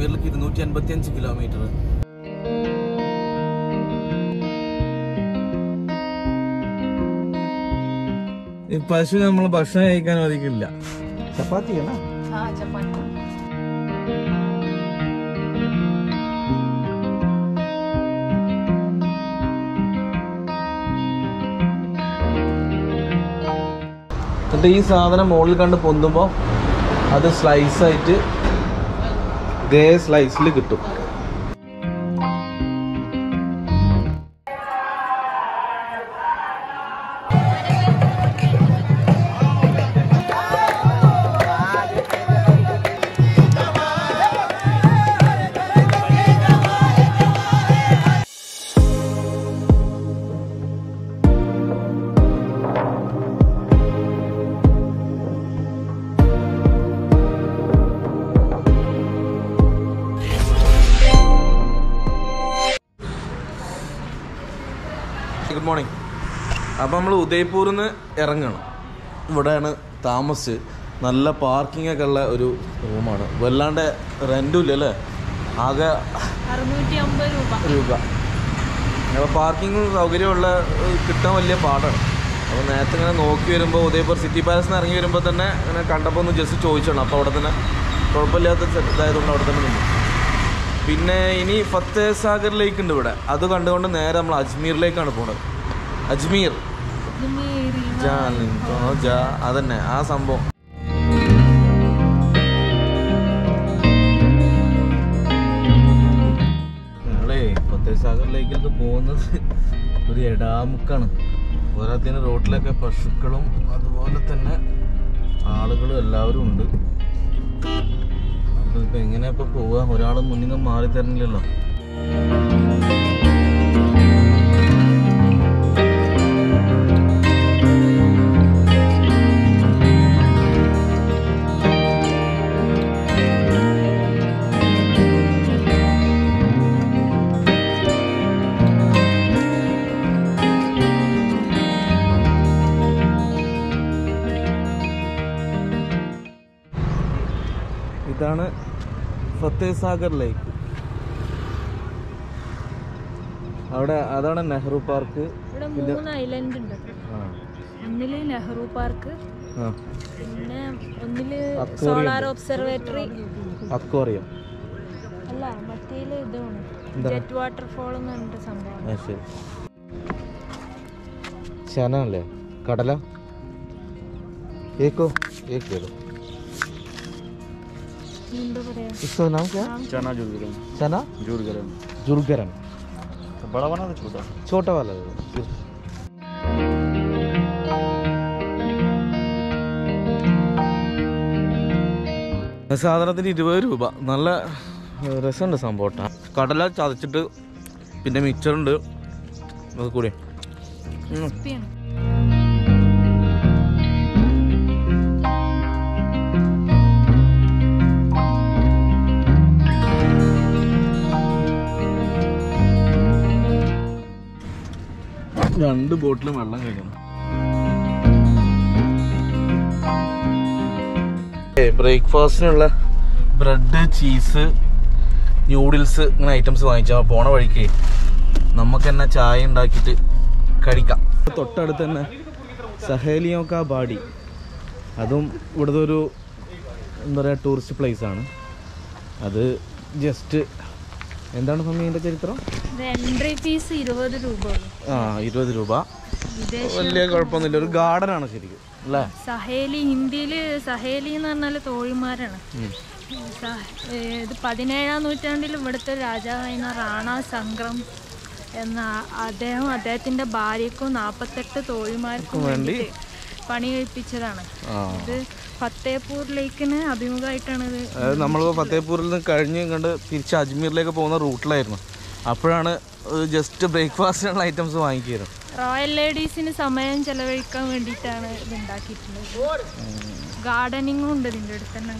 അജ്മീറിലേക്ക് 285 kilometre. ഈ പശു നമ്മൾ ഭക്ഷണം കഴിക്കാൻ ഒതുക്കില്ല. ചപ്പാത്തി എന്നിട്ട് ഈ സാധനം മുകളിൽ കണ്ട് പൊന്തുമ്പോൾ അത് സ്ലൈസായിട്ട് ഇതേ സ്ലൈസിൽ കിട്ടും. Good morning. അപ്പം നമ്മൾ ഉദയ്പൂരിൽ നിന്ന് ഇറങ്ങണം. ഇവിടെയാണ് താമസിച്ച് നല്ല പാർക്കിംഗ് ഒക്കെ ഉള്ള ഒരു റൂമാണ്. വല്ലാണ്ട് റെൻറ്റും ഇല്ല അല്ലേ, ആകെ 650 രൂപ. അപ്പോൾ പാർക്കിംഗ് സൗകര്യമുള്ള കിട്ടാൻ വലിയ പാടാണ്. അപ്പോൾ നേരത്തെ ഇങ്ങനെ നോക്കി വരുമ്പോൾ ഉദയ്പൂർ സിറ്റി പാലസിൽ നിന്ന് ഇറങ്ങി വരുമ്പോൾ തന്നെ ഇങ്ങനെ കണ്ടപ്പോൾ ഒന്ന് ജസ്റ്റ് ചോദിച്ചോണം. അപ്പോൾ അവിടെ തന്നെ കുഴപ്പമില്ലാത്ത ഇതായതുകൊണ്ട് അവിടെ തന്നെ നിന്നു. പിന്നെ ഇനി ഫത്തേഹ് സാഗർ ലേക്ക് ഉണ്ട് ഇവിടെ. അത് കണ്ടുകൊണ്ട് നേരെ നമ്മൾ അജ്മീറിലേക്കാണ് പോകുന്നത്. അജ്മീർ അതന്നെ ആ സംഭവം. ഞങ്ങളേ ഫത്തേഹ് സാഗർ ലേക്കിലേക്ക് പോകുന്നത് ഒരു എടാമുക്കാണ്. പോരാത്തിന് റോഡിലൊക്കെ പശുക്കളും അതുപോലെ തന്നെ ആളുകളും എല്ലാവരും ഉണ്ട്. ഇപ്പൊ എങ്ങനെയാ ഇപ്പൊ പോവുക? ഒരാൾ മുന്നിൽ നിന്ന് മാറി തരുന്നില്ലല്ലോ. ഇതാണ് ഫത്തേഹ് സാഗർ ലേക്ക്. അവിടെ അതാണ് നെഹ്റു പാർക്ക്. ഇവിടെ 3 ഐലൻഡ് ഉണ്ട്. ഒന്നില് നെഹ്റു പാർക്ക്, പിന്നെ ഒന്നില് സോളാർ ഒബ്സർവേറ്ററി, അക്വേറിയം അല്ല മറ്റേല് ഇതാണ് ജെറ്റ് വാട്ടർഫോൾ എന്ന് പറഞ്ഞിട്ട് സംഭവം. ചനല്ലേ കടല ഏക്കോ ഏക്കോ इसका नाम क्या? चना जुरगरम. चना जुरगरम. जुरगरम. बड़ा वाला था छोटा? छोटा वाला. സാധനത്തിന് 20 രൂപ. നല്ല രസമുണ്ട് സംഭവം. കടല ചതച്ചിട്ട് പിന്നെ മിക്സറുണ്ട് അത് കൂടി. രണ്ട് ബോട്ടിലും വെള്ളം കഴിക്കണം. ബ്രേക്ക്ഫാസ്റ്റിനുള്ള ബ്രെഡ്, ചീസ്, ന്യൂഡിൽസ് ഇങ്ങനെ ഐറ്റംസ് വാങ്ങിച്ചാൽ പോണ വഴിക്ക് നമുക്ക് തന്നെ ചായ ഉണ്ടാക്കിയിട്ട് കഴിക്കാം. തൊട്ടടുത്ത് തന്നെ സഹേലിയോ കാ ബാടി, അതും ഇവിടുത്തെ ഒരു എന്താ പറയുക ടൂറിസ്റ്റ് പ്ലേസാണ്. അത് ജസ്റ്റ് എന്താണ് സമയത്തിൻ്റെ ചരിത്രം? എൻട്രി ഫീസ് 20 രൂപ. 20 രൂപ. വലിയ കുഴപ്പമൊന്നുമില്ല. ഒരു ഗാർഡൻ ആണ് ശരിക്കും അല്ലേ? സഹേലി, ഹിന്ദിയിൽ സഹേലി എന്ന് പറഞ്ഞാൽ തോഴിമാരാണ്. ഇത് 17ാം നൂറ്റാണ്ടിൽ ഇവിടുത്തെ രാജാവായിരുന്ന റാണ സംഗ്രം എന്ന അദ്ദേഹത്തിന്റെ ഭാര്യക്കും 48 തോഴിമാർക്കും വേണ്ടി പണി കഴിപ്പിച്ചതാണ്. ഇത് ഫത്തേപൂർ ലേക്കിന് അഭിമുഖമായിട്ടാണ് ഇത്. നമ്മൾ ഫത്തേപൂരിൽ നിന്ന് കഴിഞ്ഞ് കണ്ട് തിരിച്ച് അജ്മീറിലേക്ക് പോകുന്ന റൂട്ടിലായിരുന്നു. അപ്പോഴാണ് ജസ്റ്റ് ബ്രേക്ക്ഫാസ്റ്റിനുള്ള ഐറ്റംസ് വാങ്ങിക്കുന്നത്. റോയൽ ലേഡീസിന് സമയം ചെലവഴിക്കാൻ വേണ്ടിയിട്ടാണ് ഇത് ഉണ്ടാക്കിയിട്ടുള്ളത്. ഗാർഡനിങ്ങും ഉണ്ട് ഇതിൻ്റെ അടുത്ത് തന്നെ.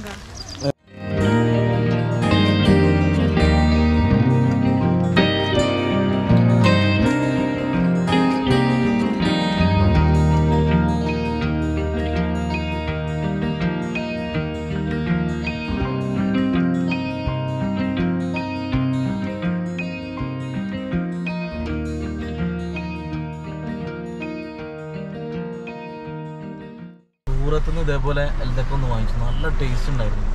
ഭാഗത്തുനിന്ന് ഇതേപോലെ ഇതൊക്കെ ഒന്ന് വാങ്ങിച്ചു. നല്ല ടേസ്റ്റ് ഉണ്ടായിരുന്നു.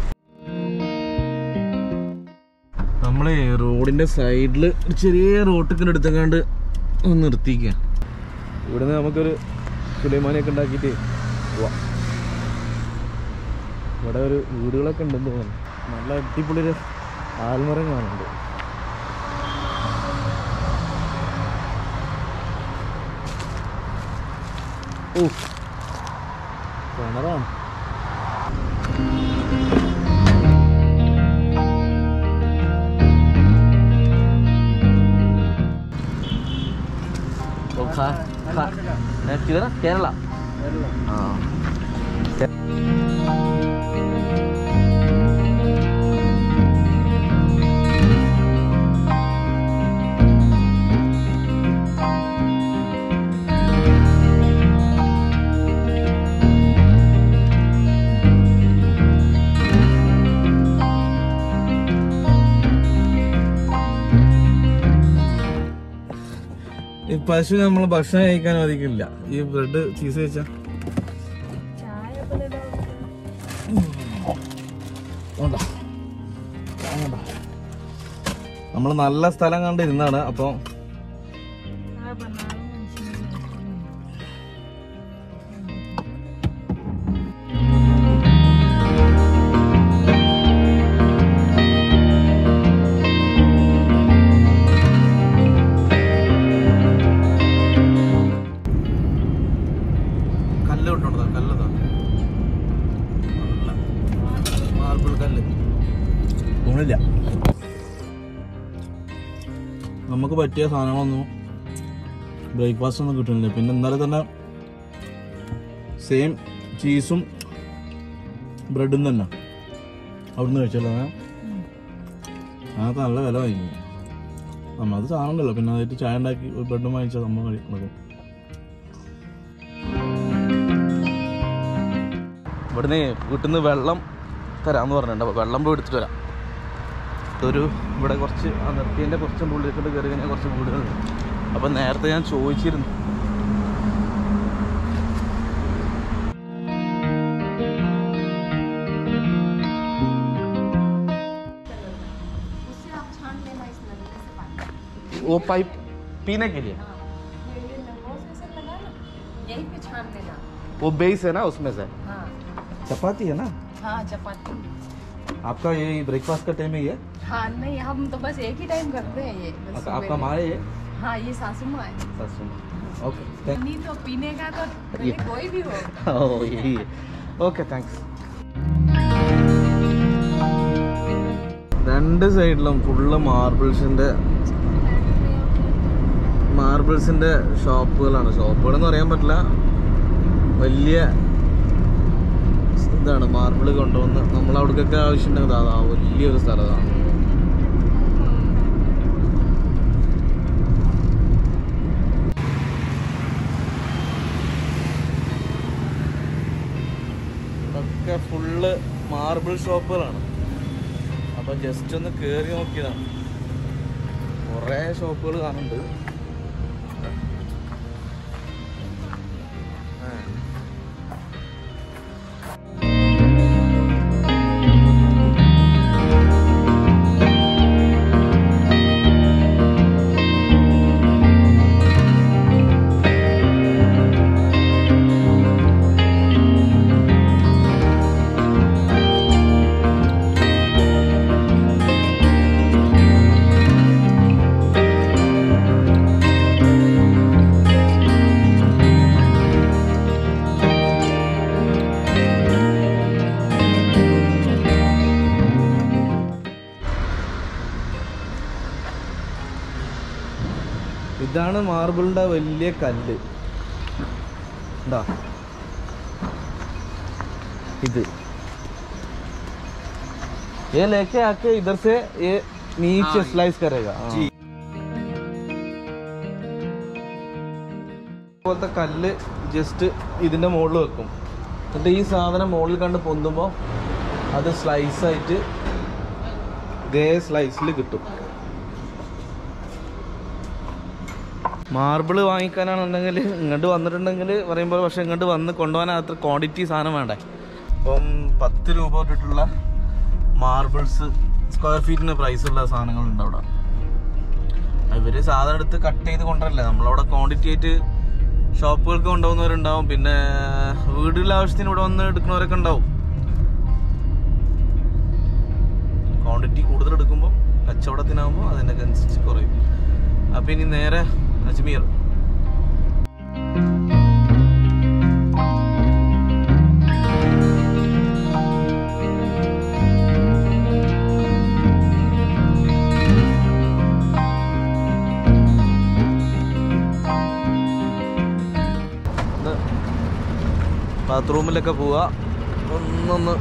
നമ്മളെ റോഡിൻ്റെ സൈഡിൽ ഒരു ചെറിയ റോട്ടിൽ എടുത്തങ്ങാണ്ട് ഒന്ന് നിർത്തിക്കുക. ഇവിടുന്ന് നമുക്കൊരു സുലൈമാനിയൊക്കെ ഉണ്ടാക്കിയിട്ട് പോവാം. ഇവിടെ ഒരു വീടുകളൊക്കെ ഉണ്ടെന്ന് തോന്നുന്നു. നല്ല അടിപൊളി ഒരു ആൽമരം കാണുന്നുണ്ട്. ഓ കിണറാണ്. കേരള ആ പശു നമ്മൾ ഭക്ഷണം കഴിക്കാൻ മതിക്കില്ല. ഈ ബ്രെഡ് ചീസ് കഴിച്ചാ നമ്മൾ നല്ല സ്ഥലം കണ്ടിരുന്നാണ്. അപ്പൊ നമുക്ക് പറ്റിയ സാധനങ്ങളൊന്നും ബ്രേക്ക്ഫാസ്റ്റ് ഒന്നും കിട്ടുന്നില്ല. പിന്നെ ഇന്നലെ തന്നെ സെയിം ചീസും ബ്രെഡും തന്നെ അവിടുന്ന് കഴിച്ചല്ലോ. അതിനകത്ത് നല്ല വില വാങ്ങിക്കും. നമ്മളത് സാധനം ഉണ്ടല്ലോ, പിന്നെ അതായിട്ട് ചായ ഉണ്ടാക്കി ഒരു ബ്രെഡും വാങ്ങിച്ചാൽ നമ്മൾ കഴിക്കും. ഇവിടുന്ന് വീട്ടിൽ നിന്ന് വെള്ളം തരാമെന്ന് പറഞ്ഞിട്ടുണ്ട്. അപ്പോൾ വെള്ളം പോയി എടുത്തിട്ട് വരാം. ഇതൊരു ഇവിടെ കുറച്ച് നിർത്തിയതിൻ്റെ കുറച്ചും ഉള്ളിലേക്കൊണ്ട് കയറി കഴിഞ്ഞാൽ കുറച്ച് വീടുകളുണ്ട്. അപ്പം നേരത്തെ ഞാൻ ചോദിച്ചിരുന്നു. वो पाइप पीने के लिए यही पे छान लेना. वो बेस है ना उसमें से. हाँ चपाती है ना. हाँ चपाती. आपका ये ब्रेकफास्ट का टाइम है ये. हाँ नहीं हम तो बस एक ही टाइम करते हैं ये. बस आपका माँ है ये. हाँ ये सासू माँ है. सासू माँ. ओके नहीं तो पीने का तो भले कोई भी हो. ഓ यही है. Okay thanks. രണ്ട് സൈഡിലും ഫുള്ള് മാർബിൾസിൻ്റെ ഷോപ്പുകളാണ്. ഷോപ്പുകളെന്ന് പറയാൻ പറ്റില്ല, വലിയ ഇതാണ്. മാർബിൾ കൊണ്ടുവന്ന് നമ്മളവിടേക്കൊക്കെ ആവശ്യമുണ്ടെങ്കിൽ അതാ വലിയൊരു സ്ഥലമാണ്. ഇതൊക്കെ ഫുള്ള് മാർബിൾ ഷോപ്പുകളാണ്. അപ്പം ജസ്റ്റ് ഒന്ന് കയറി നോക്കിയതാണ്. കുറേ ഷോപ്പുകൾ കാണുന്നുണ്ട്. ഇതാണ് മാർബിളിൻ്റെ വലിയ കല്ല്. എന്താ ഇത്? ये लेके आके इधर से ये नीचे स्लाइस करेगा. പോലത്തെ കല്ല് ജസ്റ്റ് ഇതിൻ്റെ മുകളിൽ വെക്കും. എന്നിട്ട് ഈ സാധനം മുകളിൽ കണ്ട് പൊന്തുമ്പോൾ അത് സ്ലൈസായിട്ട് ഇതേ സ്ലൈസിൽ കിട്ടും. മാർബിൾ വാങ്ങിക്കാനാണെന്നുണ്ടെങ്കിൽ ഇങ്ങോട്ട് വന്നിട്ടുണ്ടെങ്കിൽ പറയുമ്പോൾ, പക്ഷെ ഇങ്ങോട്ട് വന്ന് കൊണ്ടുപോകാൻ അത്ര ക്വാണ്ടിറ്റി സാധനം വേണ്ടേ. അപ്പം 10 രൂപ തൊട്ടിട്ടുള്ള മാർബിൾസ് സ്ക്വയർ ഫീറ്റിന് പ്രൈസുള്ള സാധനങ്ങളുണ്ട് അവിടെ. ഇവർ സാധനം എടുത്ത് കട്ട് ചെയ്ത് കൊണ്ടുവരല്ലേ, നമ്മളവിടെ ക്വാണ്ടിറ്റി ആയിട്ട് ഷോപ്പുകൾക്ക് കൊണ്ടുപോകുന്നവരുണ്ടാവും, പിന്നെ വീടുള്ള ആവശ്യത്തിന് ഇവിടെ വന്ന് എടുക്കുന്നവരൊക്കെ ഉണ്ടാവും. ക്വാണ്ടിറ്റി കൂടുതൽ എടുക്കുമ്പോൾ കച്ചവടത്തിനാകുമ്പോൾ അതിനൊക്കെ അനുസരിച്ച് കുറയും. അപ്പം ഇനി നേരെ അജ്മീർ. ബാത്റൂമിലൊക്കെ പോവുക, ഒന്നൊന്ന്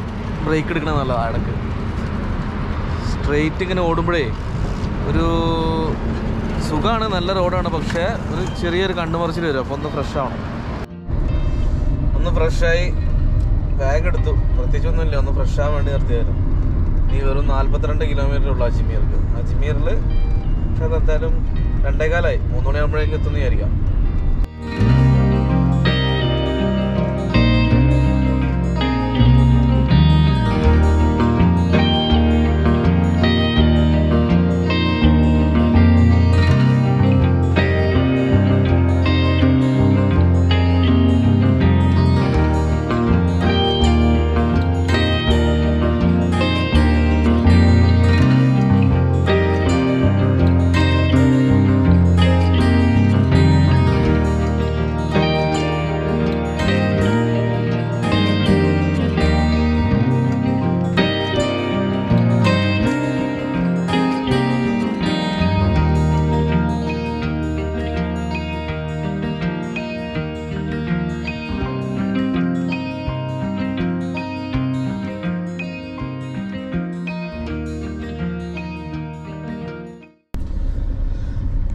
ബ്രേക്ക് എടുക്കണം നല്ലതാണ്. ഇടയ്ക്ക് സ്ട്രെയിറ്റ് ഇങ്ങനെ ഓടുമ്പോഴേ ഒരു സുഖമാണ്, നല്ല റോഡാണ്, പക്ഷേ ഒരു ചെറിയൊരു കണ്ണുമറിച്ചിൽ വരും. അപ്പോൾ ഒന്ന് ഫ്രഷ് ആവണം. ഒന്ന് ഫ്രഷായി ബാഗ് എടുത്തു, പ്രത്യേകിച്ചൊന്നുമില്ല, ഒന്ന് ഫ്രഷ് ആവാൻ വേണ്ടി നിർത്തിയായിരുന്നു. ഇനി വെറും 42 കിലോമീറ്റർ ഉള്ളു അജ്മീർക്ക്. അജ്മീറിൽ പക്ഷേ അതെന്തായാലും 2:15 3 മണിയാകുമ്പോഴേക്കും എത്തുന്ന വിചാരിക്കാം.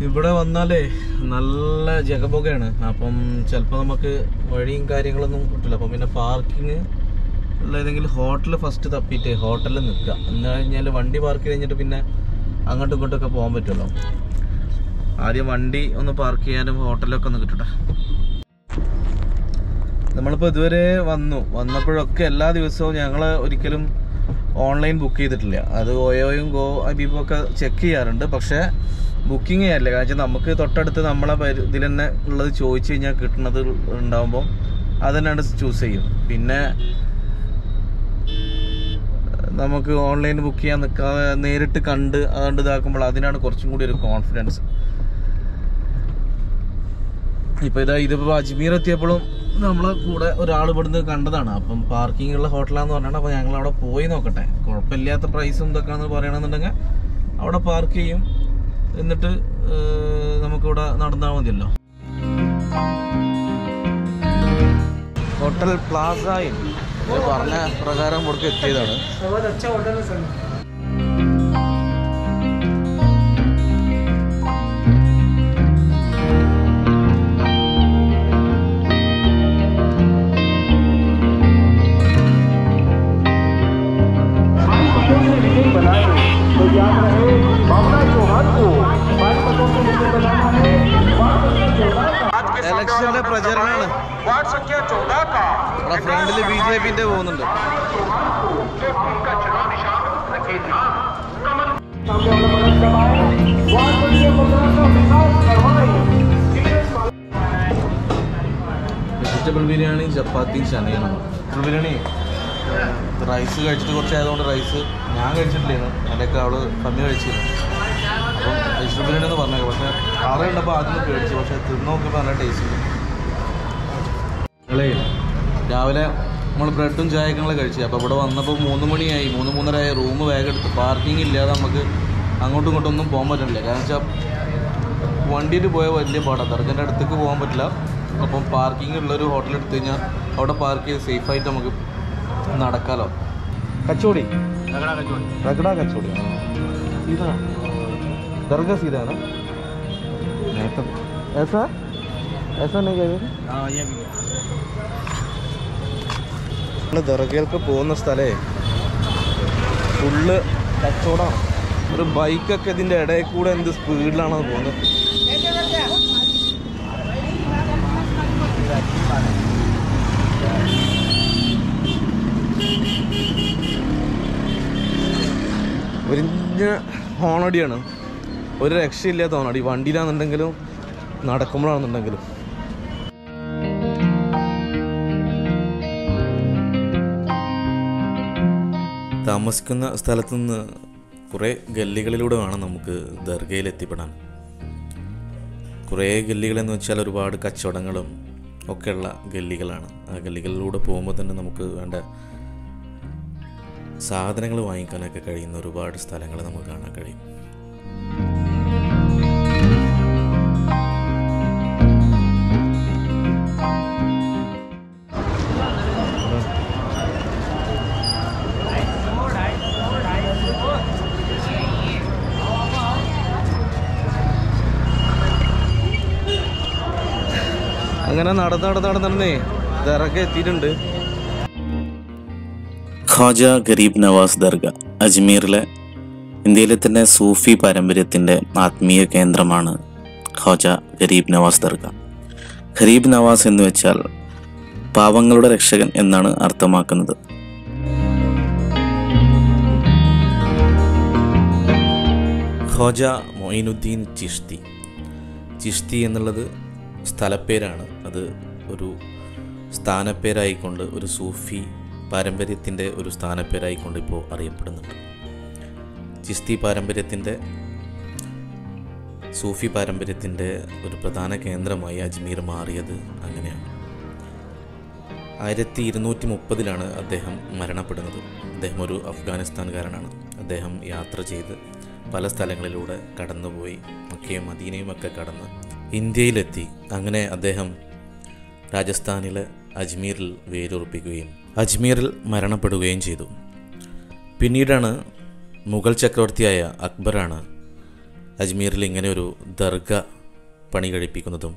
ഇവിടെ വന്നാലേ നല്ല ജഗബൊക്കെയാണ്. അപ്പം ചിലപ്പോൾ നമുക്ക് വഴിയും കാര്യങ്ങളൊന്നും കിട്ടില്ല. അപ്പം പിന്നെ പാർക്കിങ് ഉള്ള ഏതെങ്കിലും ഹോട്ടൽ ഫസ്റ്റ് തപ്പിയിട്ട് ഹോട്ടലിൽ നിൽക്കുക. എന്ന് കഴിഞ്ഞാൽ വണ്ടി പാർക്ക് കഴിഞ്ഞിട്ട് പിന്നെ അങ്ങോട്ടും ഇങ്ങോട്ടൊക്കെ പോകാൻ പറ്റുമല്ലോ. ആദ്യം വണ്ടി ഒന്ന് പാർക്ക് ചെയ്യാനും ഹോട്ടലൊക്കെ ഒന്ന് കിട്ടട്ടെ. നമ്മളിപ്പോൾ ഇതുവരെ വന്നപ്പോഴൊക്കെ എല്ലാ ദിവസവും ഞങ്ങൾ ഒരിക്കലും ഓൺലൈൻ ബുക്ക് ചെയ്തിട്ടില്ല. അത് ഓയോയും ഗോ അബീബും ഒക്കെ ചെക്ക് ചെയ്യാറുണ്ട്, പക്ഷേ ബുക്കിംഗ് ചെയ്യാറില്ല. കാരണം നമുക്ക് തൊട്ടടുത്ത് നമ്മളെ ഇതിൽ തന്നെ ഉള്ളത് ചോദിച്ചു കഴിഞ്ഞാൽ കിട്ടുന്നത് ഉണ്ടാകുമ്പോൾ അത് തന്നെയാണ് ചൂസ് ചെയ്യും. പിന്നെ നമുക്ക് ഓൺലൈൻ ബുക്ക് ചെയ്യാൻ നിൽക്കാതെ നേരിട്ട് കണ്ട് അതുകൊണ്ട് ഇതാക്കുമ്പോൾ അതിനാണ് കുറച്ചും കൂടി ഒരു കോൺഫിഡൻസ്. ഇപ്പോൾ ഇതിപ്പോൾ അജ്മീർ എത്തിയപ്പോഴും നമ്മളെ കൂടെ ഒരാൾ ഇവിടുന്ന് കണ്ടതാണ്. അപ്പം പാർക്കിംഗ് ഉള്ള ഹോട്ടലാന്ന് പറഞ്ഞാണ്. അപ്പോൾ ഞങ്ങൾ അവിടെ പോയി നോക്കട്ടെ, കുഴപ്പമില്ലാത്ത പ്രൈസും ഇതൊക്കെയാണെന്ന് പറയണമെന്നുണ്ടെങ്കിൽ അവിടെ പാർക്ക് ചെയ്യും. എന്നിട്ട് നമുക്കിവിടെ നടന്നാൽ മതിയല്ലോ. ഹോട്ടൽ പ്ലാസ പറഞ്ഞ പ്രകാരം ഇവിടേക്ക് എത്തിയതാണ്. ഇലക്ഷന്റെ പ്രചരണമാണ്. നമ്മുടെ ഫ്രണ്ടില് BJP പോകുന്നുണ്ട്. വെജിറ്റബിൾ ബിരിയാണി, ചപ്പാത്തി, ചനയാണ്. വെജിറ്റബിൾ ബിരിയാണി റൈസ് കഴിച്ചിട്ട് കുറച്ചായതുകൊണ്ട് റൈസ് ഞാൻ കഴിച്ചിട്ടില്ലായിരുന്നു. അതിലൊക്കെ അവള് കമ്മി കഴിച്ചിരുന്നു. അപ്പം വെജിറ്റബിൾ ബിരിയാണി എന്ന് പറഞ്ഞേക്കാം. പക്ഷേ ആളെ ഉണ്ടപ്പോൾ ആദ്യം പേടിച്ചു, പക്ഷേ തിന്ന് നോക്കിയപ്പോൾ നല്ല ടേസ്റ്റ് ഉണ്ട്. ഞങ്ങളെ രാവിലെ നമ്മൾ ബ്രെഡും ചായക്കങ്ങളും കഴിച്ചു. അപ്പോൾ ഇവിടെ വന്നപ്പോൾ 3 മണിയായി, 3-3:30 റൂം വേഗം എടുത്ത്. പാർക്കിംഗ് ഇല്ലാതെ നമുക്ക് അങ്ങോട്ടും ഇങ്ങോട്ടും ഒന്നും പോകാൻ പറ്റില്ല. കാരണം വെച്ചാൽ വണ്ടിയിൽ പോയാൽ വലിയ പാടാണ്, ദർഗൻ്റെ അടുത്തേക്ക് പോകാൻ പറ്റില്ല. അപ്പം പാർക്കിംഗ് ഉള്ളൊരു ഹോട്ടൽ എടുത്തു കഴിഞ്ഞാൽ അവിടെ പാർക്ക് ചെയ്ത് സേഫായിട്ട് നമുക്ക് നടക്കാമല്ലോ. കച്ചോടി रगड़ा कचौड़ी सीधा दरगाह सीधा है ना? ऐसा ऐसा नहीं कहेगा. हाँ ये भी നമ്മൾ ദർഗയിലേക്ക് പോകുന്ന സ്ഥലേ ഫുള്ള് കച്ചവടമാണ്. ഒരു ബൈക്കൊക്കെ ഇതിൻ്റെ ഇടയിൽ കൂടെ എന്ത് സ്പീഡിലാണെന്ന് പോകുന്നത്. ഒരിഞ്ഞ ഹോണടിയാണ്, ഒരു രക്ഷയില്ലാത്ത ഹോണടി. വണ്ടിയിലാണെന്നുണ്ടെങ്കിലും നടക്കുമ്പോഴാണെന്നുണ്ടെങ്കിലും. താമസിക്കുന്ന സ്ഥലത്തു നിന്ന് കുറേ ഗല്ലികളിലൂടെ വേണം നമുക്ക് ദർഗയിൽ എത്തിപ്പെടാൻ. കുറേ ഗല്ലികളെന്ന് വെച്ചാൽ ഒരുപാട് കച്ചവടങ്ങളും ഒക്കെയുള്ള ഗല്ലികളാണ്. ആ ഗല്ലികളിലൂടെ പോകുമ്പോൾ തന്നെ നമുക്ക് വേണ്ട സാധനങ്ങൾ വാങ്ങിക്കാനൊക്കെ കഴിയുന്ന ഒരുപാട് സ്ഥലങ്ങൾ നമുക്ക് കാണാൻ കഴിയും. അങ്ങനെ നടന്നേ ദർഗ എത്തിയിട്ടുണ്ട്. ഖ്വാജ ഗരീബ് നവാസ് ദർഗ അജ്മീറിലെ ഇന്ത്യയിലെ തന്നെ സൂഫി പാരമ്പര്യത്തിൻ്റെ ആത്മീയ കേന്ദ്രമാണ് ഖ്വാജ ഗരീബ് നവാസ് ദർഗ. ഗരീബ് നവാസ് എന്ന് വെച്ചാൽ പാവങ്ങളുടെ രക്ഷകൻ എന്നാണ് അർത്ഥമാക്കുന്നത്. ഖ്വാജ മൊയിനുദ്ദീൻ ചിഷ്തി. ചിഷ്തി എന്നുള്ളത് സ്ഥലപ്പേരാണ്. അത് ഒരു സ്ഥാനപ്പേരായിക്കൊണ്ട്, ഒരു സൂഫി പാരമ്പര്യത്തിൻ്റെ ഒരു സ്ഥാനപ്പേരായിക്കൊണ്ട് ഇപ്പോൾ അറിയപ്പെടുന്നുണ്ട്. ചിസ്തി പാരമ്പര്യത്തിൻ്റെ, സൂഫി പാരമ്പര്യത്തിൻ്റെ ഒരു പ്രധാന കേന്ദ്രമായി അജ്മീർ മാറിയത് അങ്ങനെയാണ്. 1230 അദ്ദേഹം മരണപ്പെടുന്നത്. അദ്ദേഹം ഒരു അഫ്ഗാനിസ്ഥാൻകാരനാണ്. അദ്ദേഹം യാത്ര ചെയ്ത് പല സ്ഥലങ്ങളിലൂടെ കടന്നുപോയി, മക്കയും മദീനയും ഒക്കെ കടന്ന് ഇന്ത്യയിലെത്തി. അങ്ങനെ അദ്ദേഹം രാജസ്ഥാനിലെ അജ്മീറിൽ വേരുറപ്പിക്കുകയും അജ്മീറിൽ മരണപ്പെടുകയും ചെയ്തു. പിന്നീടാണ് മുഗൾ ചക്രവർത്തിയായ അക്ബറാണ് അജ്മീറിൽ ഇങ്ങനെ ഒരു ദർഗ പണി കഴിപ്പിക്കുന്നതും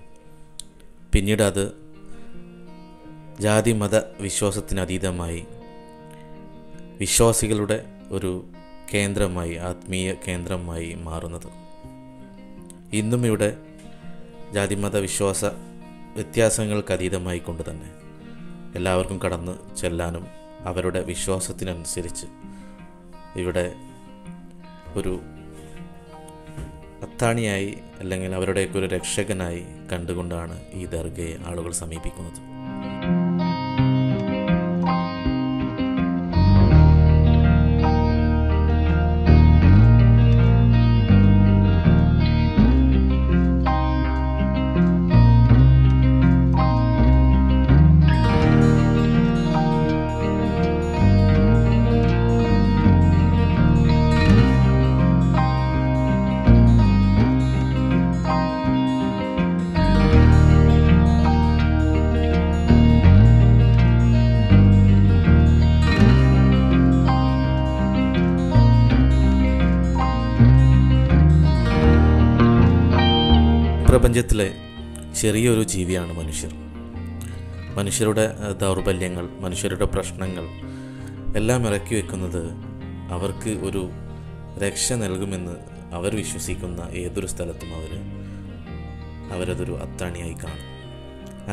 പിന്നീട് അത് ജാതി മത വിശ്വാസത്തിനതീതമായി വിശ്വാസികളുടെ ഒരു കേന്ദ്രമായി, ആത്മീയ കേന്ദ്രമായി മാറുന്നത്. ഇന്നും ഇവിടെ ജാതിമത വിശ്വാസ വ്യത്യാസങ്ങൾക്കതീതമായി കൊണ്ട് തന്നെ എല്ലാവർക്കും കടന്ന് ചെല്ലാനും അവരുടെ വിശ്വാസത്തിനനുസരിച്ച് ഇവിടെ ഒരു അത്താണിയായി അല്ലെങ്കിൽ അവരുടെയൊക്കെ ഒരു രക്ഷകനായി കണ്ടുകൊണ്ടാണ് ഈ ദർഗയെ ആളുകൾ സമീപിക്കുന്നത്. പ്രപഞ്ചത്തിലെ ചെറിയൊരു ജീവിയാണ് മനുഷ്യർ. മനുഷ്യരുടെ ദൗർബല്യങ്ങൾ, മനുഷ്യരുടെ പ്രശ്നങ്ങൾ എല്ലാം ഇറക്കി വെക്കുന്നത് അവർക്ക് ഒരു രക്ഷ നൽകുമെന്ന് അവർ വിശ്വസിക്കുന്ന ഏതൊരു സ്ഥലത്തും അവരതൊരു അത്താണിയായി കാണും.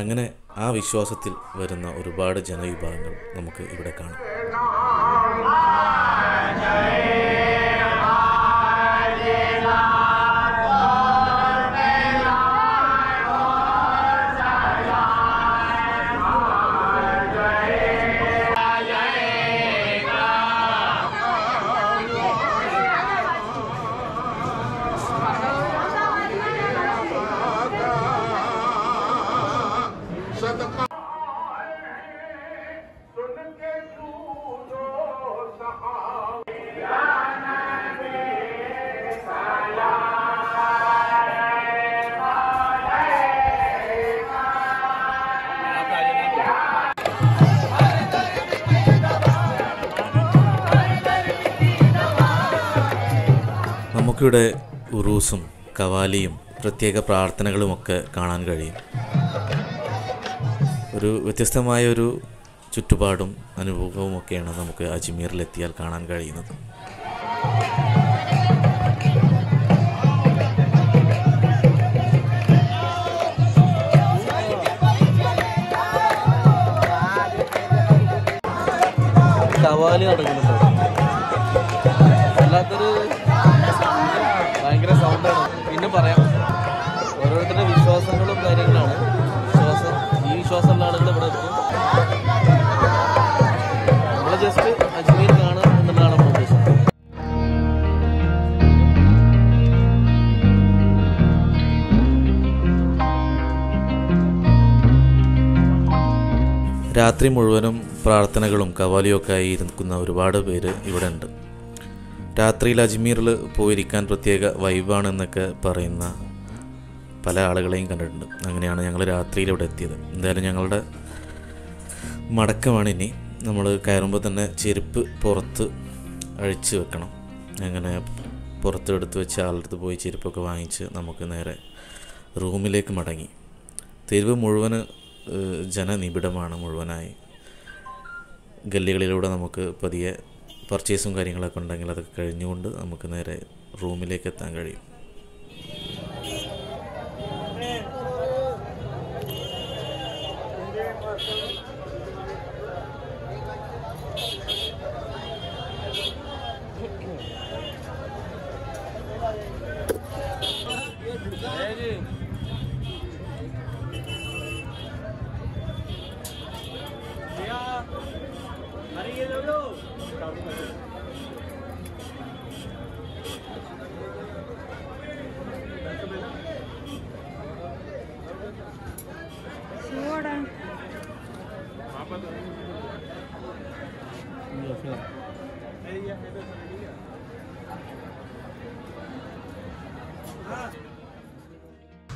അങ്ങനെ ആ വിശ്വാസത്തിൽ വരുന്ന ഒരുപാട് ജനവിഭാഗങ്ങൾ നമുക്ക് ഇവിടെ കാണാം. നമുക്കിവിടെ ഉറൂസും കവാലിയും പ്രത്യേക പ്രാർത്ഥനകളുമൊക്കെ കാണാൻ കഴിയും. ഒരു വ്യത്യസ്തമായൊരു ചുറ്റുപാടും അനുഭവവുമൊക്കെയാണ് നമുക്ക് അജ്മീറിലെത്തിയാൽ കാണാൻ കഴിയുന്നത്. കവാലി നടക്കുന്നുണ്ട്. വല്ലാത്തൊരു ഭയങ്കര സൗണ്ടാണ്. പിന്നെ പറയാം, ഓരോരുത്തരുടെ വിശ്വാസങ്ങളും കാര്യങ്ങളാണ്. ഈ വിശ്വാസമുള്ള ആളുകൾ ഇവിടെ എത്തും. നമ്മൾ ജസ്റ്റ് അജ്മീർ കാണുക എന്നുള്ളതാണ് നമ്മുടെ ഉദ്ദേശം. രാത്രി മുഴുവനും പ്രാർത്ഥനകളും കവാലിയൊക്കെ ആയി ഇരിക്കുന്ന ഒരുപാട് പേര് ഇവിടെ ഉണ്ട്. രാത്രിയിൽ അജ്മീറിൽ പോയിരിക്കാൻ പ്രത്യേക വൈബാണെന്നൊക്കെ പറയുന്ന പല ആളുകളെയും കണ്ടിട്ടുണ്ട്. അങ്ങനെയാണ് ഞങ്ങൾ രാത്രിയിൽ ഇവിടെ എത്തിയത്. എന്തായാലും ഞങ്ങളുടെ മടക്കമാണ്. ഇനി നമ്മൾ കയറുമ്പോൾ തന്നെ ചെരുപ്പ് പുറത്ത് അഴിച്ച് വെക്കണം. അങ്ങനെ പുറത്ത് എടുത്ത് വെച്ച് ആളടുത്ത് പോയി ചെരുപ്പൊക്കെ വാങ്ങിച്ച് നമുക്ക് നേരെ റൂമിലേക്ക് മടങ്ങി. തെരുവ് മുഴുവന് ജനനിബിഡമാണ്. മുഴുവനായി ഗല്ലികളിലൂടെ നമുക്ക് പതിയെ പർച്ചേസും കാര്യങ്ങളൊക്കെ ഉണ്ടെങ്കിൽ അതൊക്കെ കഴിഞ്ഞുകൊണ്ട് നമുക്ക് നേരെ റൂമിലേക്ക് എത്താൻ കഴിയും.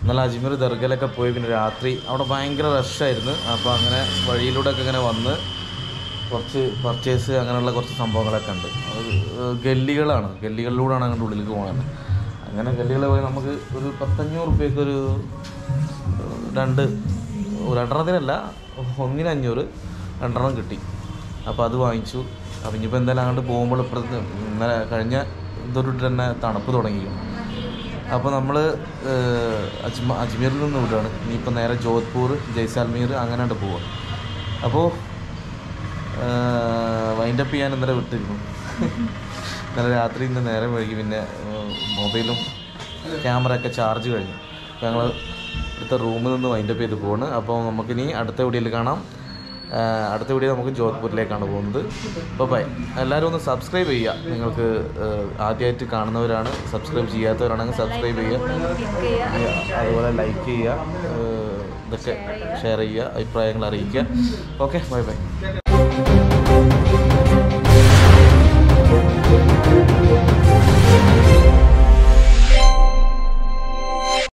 എന്നാൽ അജ്മീർ ദർഗയിലൊക്കെ പോയി പിന്നെ രാത്രി അവിടെ ഭയങ്കര റഷായിരുന്നു. അപ്പോൾ അങ്ങനെ വഴിയിലൂടെയൊക്കെ ഇങ്ങനെ വന്ന് കുറച്ച് പർച്ചേസ് അങ്ങനെയുള്ള കുറച്ച് സംഭവങ്ങളൊക്കെ ഉണ്ട്. ഗല്ലികളാണ്, ഗല്ലികളിലൂടെയാണ് അങ്ങോട്ട് ഉള്ളിലേക്ക് പോകുന്നത്. അങ്ങനെ ഗല്ലികളിൽ പോയി നമുക്ക് ഒരു 1500 രൂപയ്ക്ക് ഒരു രണ്ടെണ്ണത്തിനല്ല, 1-ന് 500 രണ്ടെണ്ണം കിട്ടി. അപ്പോൾ അത് വാങ്ങിച്ചു. അപ്പം ഇനിയിപ്പോൾ എന്തായാലും അങ്ങോട്ട് പോകുമ്പോൾ ഇപ്പുറത്ത് ഇന്നലെ കഴിഞ്ഞ ഇതൊരു തന്നെ തണുപ്പ് തുടങ്ങി. അപ്പോൾ നമ്മൾ അജ്മീറിൽ നിന്ന് വിടുകയാണ്. ഇനിയിപ്പോൾ നേരെ ജോധ്പൂർ, ജയ്സാൽമീർ അങ്ങനെയാണ്ട് പോവുകയാണ്. അപ്പോൾ വൈൻഡപ്പ് ചെയ്യാൻ ഇന്നലെ വിട്ടിരുന്നു. ഇന്നലെ രാത്രി ഇന്ന് നേരം വൈകി. പിന്നെ മൊബൈലും ക്യാമറയൊക്കെ ചാർജ് കഴിഞ്ഞു. അപ്പോൾ ഞങ്ങൾ അടുത്ത റൂമിൽ നിന്ന് വൈൻഡപ്പ് ചെയ്ത് പോവാണ്. അപ്പോൾ നമുക്കിനി അടുത്ത വീഡിയോയിൽ കാണാം. അടുത്ത വീഡിയോ നമുക്ക് ജോധ്പൂരിലേക്കാണ് പോകുന്നത്. അപ്പോൾ ബൈ. എല്ലാവരും ഒന്ന് സബ്സ്ക്രൈബ് ചെയ്യുക. നിങ്ങൾക്ക് ആദ്യമായിട്ട് കാണുന്നവരാണ്, സബ്സ്ക്രൈബ് ചെയ്യാത്തവരാണെങ്കിൽ സബ്സ്ക്രൈബ് ചെയ്യുക. അതുപോലെ ലൈക്ക് ചെയ്യുക, ഇതൊക്കെ ഷെയർ ചെയ്യുക, അഭിപ്രായങ്ങൾ അറിയിക്കുക. Okay, bye bye.